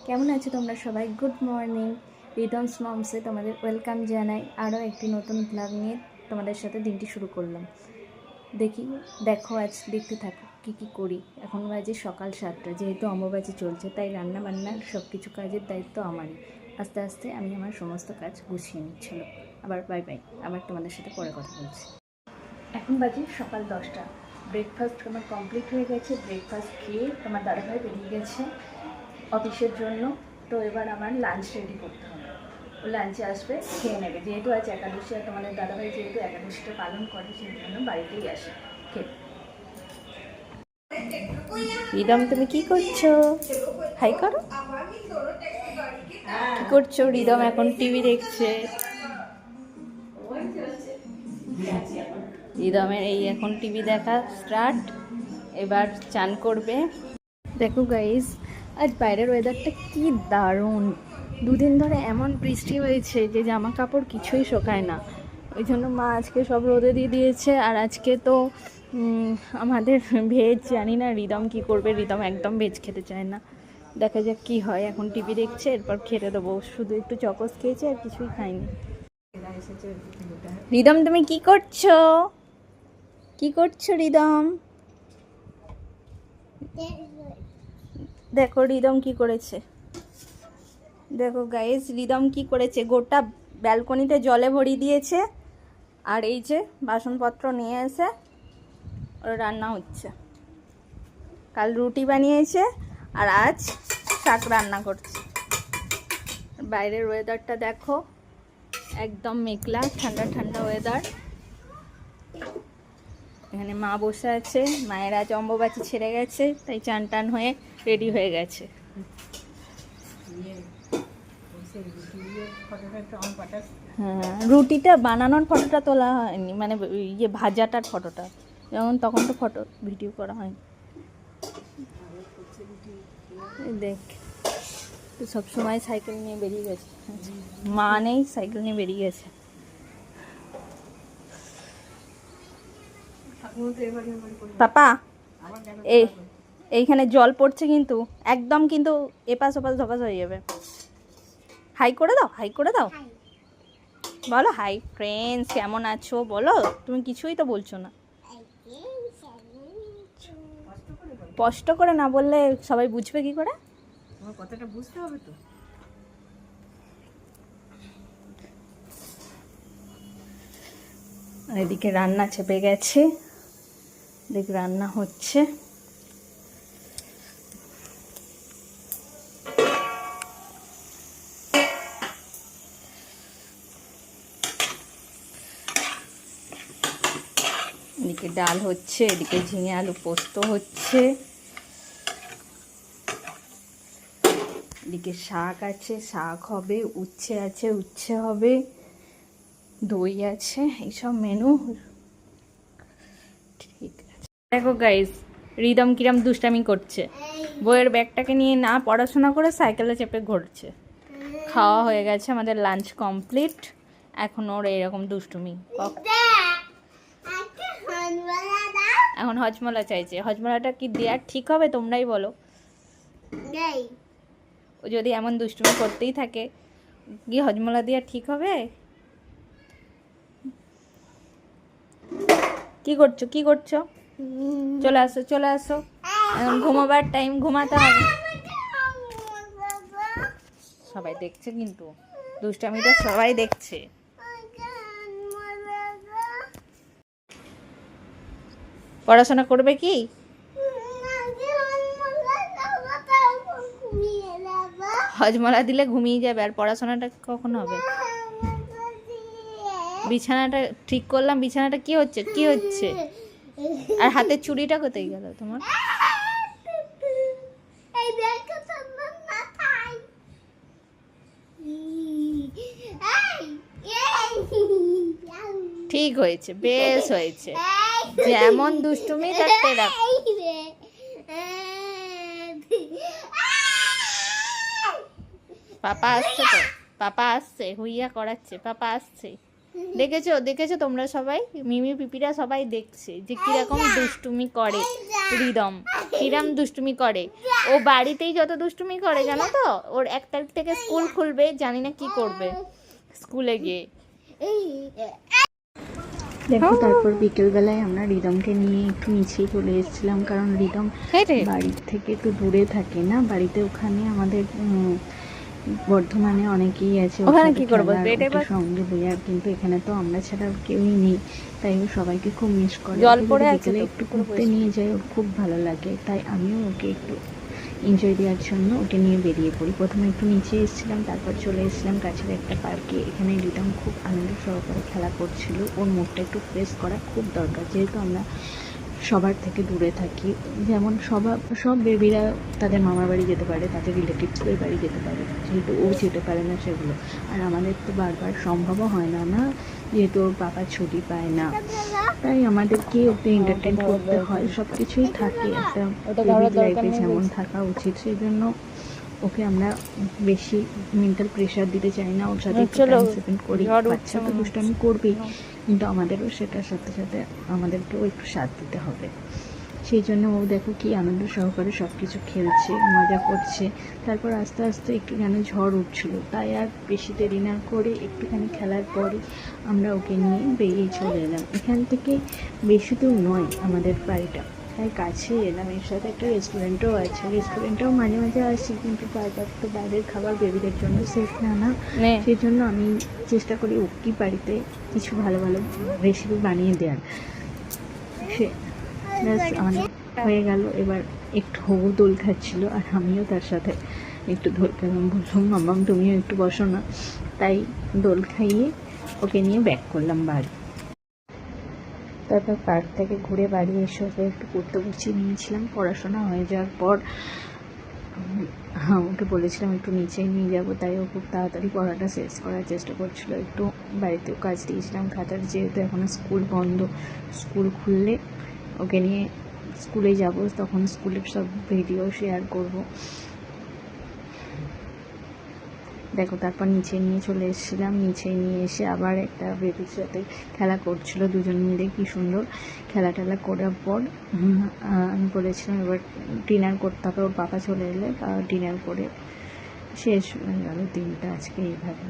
কেমন আছো তোমরা সবাই? Good morning. রিদমস মমসে তোমাদের ওয়েলকাম জানাই। আরও একটি নতুন ব্লগ নিয়ে তোমাদের সাথে দিনটি শুরু করলাম। দেখো আজ দেখতে থাকো কী কী করি। এখন বাজে সকাল 7টা, যেহেতু অম্বুবাচী চলছে তাই রান্না বান্নার সব কিছু কাজের দায়িত্ব আমারই। আস্তে আস্তে আমি আমার সমস্ত কাজ গুছিয়ে নিচ্ছিল। আবার বাই বাই, আবার তোমাদের সাথে পরে কথা বলছি। এখন বাজে সকাল 10টা। ব্রেকফাস্ট আমার কমপ্লিট হয়ে গেছে। ব্রেকফাস্ট খেয়ে তোমার দাদাভাই বেরিয়ে গেছে অফিসের জন্য। তো এবার আমার লাঞ্চ রেডি করতে হবে। ও লাঞ্চে আসবে, খেয়ে নেবে। যেহেতু আজ একাদশী, আর তোমাদের দাদাভাই যেহেতু একাদশীটা পালন করে সেই জন্য বাড়িতেই আসে খেতে। রিদম, তুমি কি করছো? হাই করো। কি করছো? রিদম এখন টিভি দেখছে। রিদমের এই এখন টিভি দেখা স্টার্ট। এবার চান করবে। দেখো গাইস, আজ বাইরের ওয়েদারটা কি দারুণ। দুদিন ধরে এমন বৃষ্টি হয়েছে যে জামা কাপড় কিছুই শোকায় না। ওই জন্য মা আজকে সব রোদে দিয়ে দিয়েছে। আর আজকে তো আমাদের ভেজ, জানি না রিদম কি করবে। রিদম একদম ভেজ খেতে চায় না। দেখা যাক কি হয়। এখন টিভি দেখছে, এরপর খেতে দেবো। শুধু একটু চকোস খেয়েছে, আর কিছুই খায়নি। রিদম, তুমি কি করছো? কি করছো রিদম? দেখো রিদম কি করেছে। দেখো গাইস, রিদম কি করেছে। গোটা ব্যালকনিতে জলে ভরিয়ে দিয়েছে। আর এই যে বাসনপত্র নিয়ে এসে ওর রান্না হচ্ছে। কাল রুটি বানিয়েছে আর আজ শাক রান্না করছে। বাইরের ওয়েদারটা দেখো, একদম মেঘলা, ঠান্ডা ঠান্ডা ওয়েদার। এখানে মা বসে আছে। মায়ের আজ অম্বুবাচী ছেড়ে গেছে, তাই চান টান হয়ে রেডি হয়ে গেছে। হ্যাঁ, রুটিটা বানানোর ফটোটা তোলা হয়নি, মানে ইয়ে ভাজাটার ফটোটা। যেমন তখন তো ফটো ভিডিও করা হয়নি। দেখ, তো সবসময় সাইকেল নিয়ে বেরিয়ে গেছে। মা নেই, সাইকেল নিয়ে বেরিয়ে গেছে। পাপা, এইখানে জল পড়ছে কিন্তু, একদম কিন্তু এপাশ ওপাশ ধপাস হয়ে যাবে। হাই করে দাও, হাই করে দাও। বলো হাই ফ্রেন্ডস, কেমন আছো বলো। তুমি কিছুই তো বলছো না। কষ্ট করে না বললে সবাই বুঝবে কি করে? তোমার কথাটা বুঝতে হবে তো। এদিকে রান্না চেপে গেছে, দেখ রান্না হচ্ছে। এদিকে ডাল হচ্ছে, এদিকে ঝিঙে আলু পোস্ত হচ্ছে, এদিকে শাক আছে, শাক হবে, উচ্ছে আছে, উচ্ছে হবে, দই আছে, এইসব মেনু। ঠিক আছে। দেখো গাইস, রিদম কিরম দুষ্টামি করছে। বইয়ের ব্যাগটাকে নিয়ে না পড়াশোনা করে সাইকেলে চেপে ঘুরছে। খাওয়া হয়ে গেছে, আমাদের লাঞ্চ কমপ্লিট। এখন ওর এরকম দুষ্টুমি। এখন হজমলা চাইছে। হজমলাটা কি দেওয়ার ঠিক হবে? তোমরাই বলো। ও যদি এমন দুষ্টুমি করতেই থাকে, কি হজমলা দেওয়া ঠিক হবে? কি করছো, কি করছো? চলে আসো, চলে আসো। এখন ঘুমাবার টাইম, ঘুমাতে হবে। সবাই দেখছে কিন্তু, দুষ্টামিটা সবাই দেখছে। পড়াশোনা করবে কি? হজমলা দিলে ঘুমিয়ে যাবে, আর পড়াশোনাটা কখন হবে? বিছানাটা ঠিক করলাম। বিছানাটা কি হচ্ছে, কি হচ্ছে? আর হাতের চুড়িটা কোথায় গেল তোমার? ঠিক হয়েছে, বেশ হয়েছে। যেমন দুষ্টুমি থাকতে রাখ। পাপা আসছে তো, পাপা আসছে, হুইয়া করাচ্ছে, পাপা আসছে। দেখেছো দেখেছো তোমরা সবাই, মিমি পিপিরা সবাই দেখছে যে কিরকম দুষ্টুমি করে রিদম, কিরম দুষ্টুমি করে। ও বাড়িতেই যত দুষ্টুমি করে জানো তো, ওর 1 তারিখ থেকে স্কুল খুলবে, জানি না কি করবে স্কুলে গিয়ে। দেখো তারপর বিকেলবেলায় আমরা রিদমকে নিয়ে একটু নিচেই চলে এসেছিলাম, কারণ রিদম বাড়ির থেকে একটু দূরে থাকে না, বাড়িতে ওখানে আমাদের বর্ধমানে অনেকেই আছে ওখানে কি করবো সঙ্গে বোঝার, কিন্তু এখানে তো আমরা ছাড়া কেউই নেই, তাই ও সবাইকে খুব মিস করে। বিকেলে একটু ঘুরতে নিয়ে যাই, ওর খুব ভালো লাগে, তাই আমিও ওকে একটু এনজয় দেওয়ার জন্য ওকে নিয়ে বেরিয়ে পড়ি। প্রথমে একটু নিচে এসেছিলাম, তারপর চলে এসেছিলাম কাছের একটা পার্কে। এখানে রিদম খুব আনন্দ সহকারে খেলা করছিল, ওর মুডটা একটু ফ্রেশ করা খুব দরকার, যেহেতু আমরা সবার থেকে দূরে থাকি। যেমন সব বেবিরা তাদের মামার বাড়ি যেতে পারে, তাদের রিলেটিভসদের বাড়ি যেতে পারে, যেহেতু ও যেতে পারে না সেগুলো, আর আমাদের তো বারবার সম্ভবও হয় না না, যেহেতু ওর বাবা ছুটি পায় না, তাই আমাদেরকে ওকে এন্টারটেন করতে হয়। সব কিছুই থাকে একটা বেবির লাইফে যেমন থাকা উচিত, সেই জন্য ওকে আমরা বেশি মেন্টাল প্রেশার দিতে চাই না, ওর সাথে টাইম স্পেন্ড করি। বাচ্চা তো দুষ্টামি করবেই, কিন্তু আমাদেরও সেটার সাথে সাথে আমাদেরকেও একটু সাথ দিতে হবে। সেই জন্য ও দেখো কি আনন্দ সহকারে সব কিছু খেলছে, মজা করছে। তারপর আস্তে আস্তে একটু যেন ঝড় উঠছিল, তাই আর বেশি দেরি না করে একটুখানি খেলার পরে আমরা ওকে নিয়ে বেরিয়ে চলে এলাম। এখান থেকে বেশি দূর নয় আমাদের বাড়িটা, তাই কাছে এলাম। এর সাথে একটা রেস্টুরেন্টও আছে, রেস্টুরেন্টেও মাঝে মাঝে আসি, কিন্তু বারবার তো বাইরের খাবার বেবিদের জন্য সেফ না না, সেই জন্য আমি চেষ্টা করি ওকে বাড়িতে কিছু ভালো ভালো রেসিপি বানিয়ে দেওয়ার। সে আমাদের হয়ে গেল। এবার একটু হবু দোল খাচ্ছিল, আর আমিও তার সাথে একটু দোল খেলাম। বললাম মাম্মাম তুমিও একটু বসো না, তাই দোল খাইয়ে ওকে নিয়ে ব্যাক করলাম বাড়ি। তারপর পার্ক থেকে ঘুরে বাড়ি এসে ওকে একটু পড়তে বসিয়ে নিয়েছিলাম। পড়াশোনা হয়ে যাওয়ার পর ওকে বলেছিলাম একটু নিচে নিয়ে যাবো, তাই ও খুব তাড়াতাড়ি পড়াটা শেষ করার চেষ্টা করছিল। একটু বাড়িতেও কাজ দিয়েছিলাম খাতার, যেহেতু এখনও স্কুল বন্ধ, স্কুল খুললে ওকে নিয়ে স্কুলে যাব, তখন স্কুলের সব ভিডিও শেয়ার করব। দেখো তারপর নিচে নিয়ে চলে এসেছিলাম, নিচে নিয়ে এসে আবার একটা বেবির সাথে খেলা করছিল, দুজন মিলে কি সুন্দর খেলা টেলা করার পর আমি বলেছিলাম এবার ডিনার করতে হবে, ওর বাবা চলে এলে ডিনার করে শেষ হয়ে গেল দিনটা আজকে এইভাবে।